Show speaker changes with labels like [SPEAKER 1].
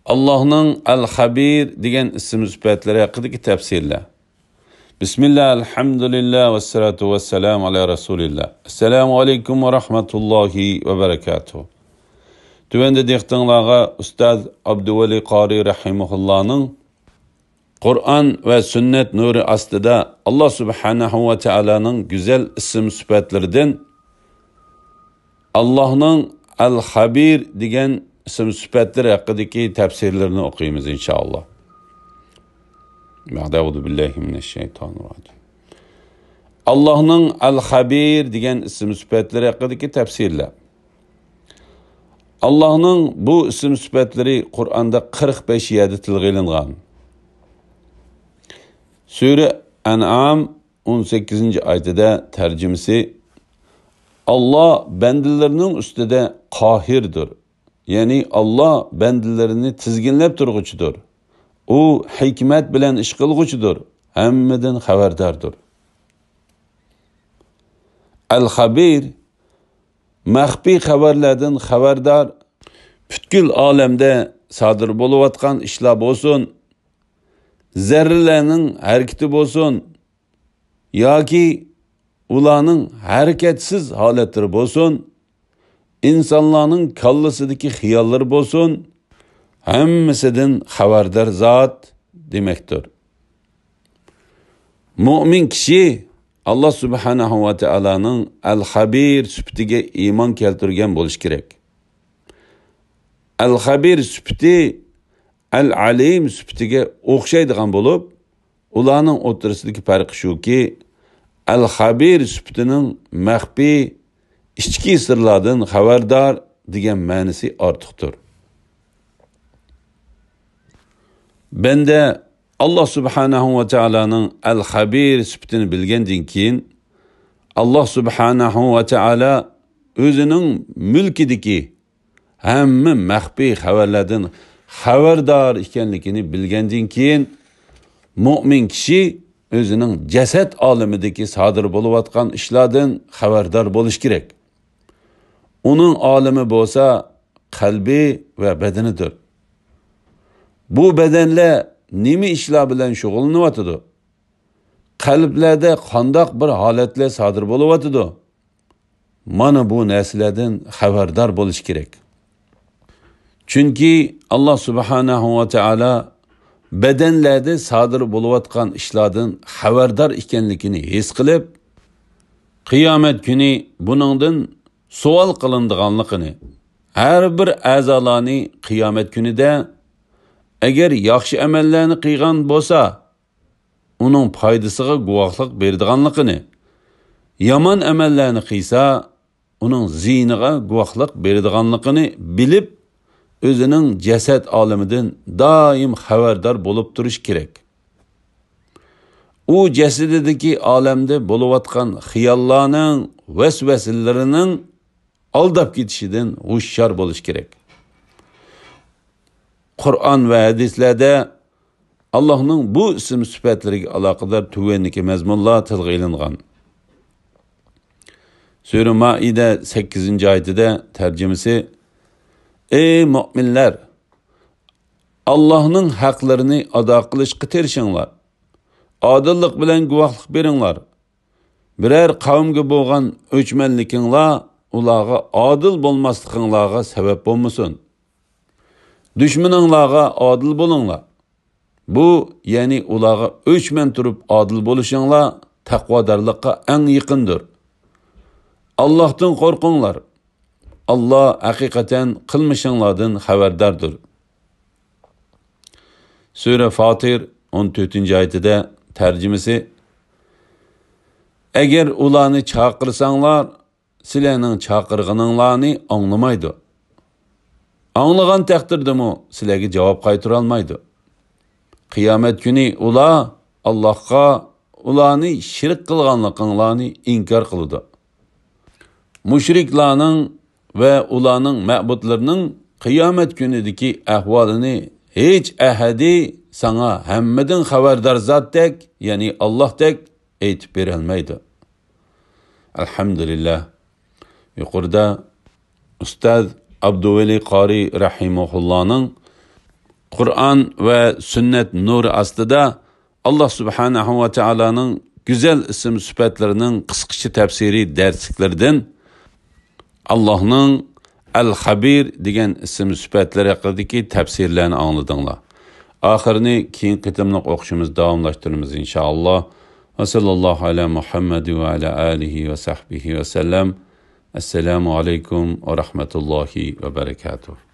[SPEAKER 1] Allah'ın El-Habir degan ism sifatlari haqidagi tafsirlar. Bismillah, elhamdülillah ve salatu ve selamu ala Resulillah. Esselamu aleyküm ve rahmetullahi ve berekatuhu. Tüvende dehtanlarga Ustaz Abduvali Qari Rahimullah'ın Kur'an ve sünnet nuru astida Allah Subhanahu ve Teala'nın güzel isim sifatlerinden Allah'ın El-Habir degan isim sifatları haqidagi tafsirlarini o'qiymiz inshaalloh. Ma'udu billahi mineşşeytanirracim. Allah'ın El-Habir degan isim sifatları haqidagi tafsirlar. Allah'ın bu isim sifatları Kur'an'da 45 yerde tilga ilingan. Sure An'am 18. ayetida tercümesi Allah bendilerinin üstüde kahirdir. Yani Allah bendilerini tizginlep turguçudur. O hikmet bilen iş kılguçudur. Hemmeden haberdardır. El-Habir mahfi haberlerden haberdar, bütkül alemde sadır boluvatkan işler bolsun, zerrelerinin hareketi bolsun, ya ki ulanın hareketsiz haletleri bolsun, insanların kallasıdaki hiyalları bolsun, hemmesinden haberdar zat demektir. Mümin kişi Allah Subhanahu ve Teala'nın El-Habir süptige iman keltirgen bolish kerak. El-Habir süpti El-Alim süptige o'xshaydigan bo'lib, ularning o'rtasidagi farq shuki, El-Habir süptining maxfiy ichki sirlardan xabardor degan ma'nosi ortiqdir. Bende Allah Subhanahu ve Teala'nın El-Habir süptini bilgendan keyin Allah Subhanahu ve Teala özünün mülkideki hamma maxfiy xabarlardan xabardor ekanligini bilgendan keyin mu'min kishi özünün jasad olamidagi sodir bo'layotgan ishlardan xabardor bo'lish kerak. Onun alemi bo'lsa qalbi ve bedenidir. Bu bedenle nimi işler bilen shug'ullanyapti? Qalblarda qandoq bir holatlar sodir bo'layapti? Mana bu narsalardan xabardor bo'lish kerak. Chunki Allah Subhanahu ve Teala bedenlerde sodir bo'layotgan ishlardan xabardor ekanligini his qilib, qiyomat kuni buningdan savol qilinadiganligini, har bir a'zolarni qiyomat kunida agar yaxshi amallarni qilgan bo'lsa, uning foydasiga guvohlik beradiganligini, yomon amallarni qilsa, uning ziyniga guvohlik beradiganligini bilib, o'zining jasad olamidan doim xabardor bo'lib turish kerak. U jasadidagi olamda bo'layotgan xiyollarning, vasvasalarining aldab ketishidan hushyor bo'lish kerak. Kur'an ve hadislerde Allah'ın bu isim sifatlariga aloqador tuvanniki mazmunlar tilga ilingan. Sure Maide 8. ayetida tercümesi ey müminler, Allah'ın haklarını ada qilishga tirishinglar. Adillik bilen guvohlik beringlar. Birer kavmga bo'lgan o'chmanlikinglar ularga adil bo'lmasliginglarga sabab bo'lmasin. Düşmanınlarga adil bolunglar. Bu yani ularga o'chman turib adil bo'lishinglar taqvodorlikqa eng yaqindir. Allohdan qo'rqinglar. Allah haqiqatan qilmishinglardan xabardordir. Sure Fatir 14. ayetida tercümesi agar ularni chaqirsanglar, sizlarning chaqirganinglarni anglamaydi. Anlagan takdirde mi sizlerge cevap qaytırolmaydı. Kıyamet günü ula Allah'a ulanı şirk kılganlıklarını inkar kılıdı. Müşriklarının ve ulanın ma'budlarının kıyamet günüdeki ahvalini hiç ahadi sana hemmeden haberdar zat tek, yani Allah tek eytip verilmeydi. Elhamdülillah. Yukarıda Ustaz Abduvali Qari Rahimullah'ın Qur'on va sunnat nuri ostida Alloh subhanahu va taoloning go'zal ism sifatlarining qisqacha tafsiriy darsliklaridan Allohning Al-Xabir degan ism sifatlari haqidagi tafsirlarni angladinglar. Oxirini keyin qitimliq o'qishimiz davomlashtiramiz inshaalloh. Va sallallohu ala Muhammad va ala alihi va sahbihi va sallam. Assalomu alaykum va rahmatullohi va barakatuh.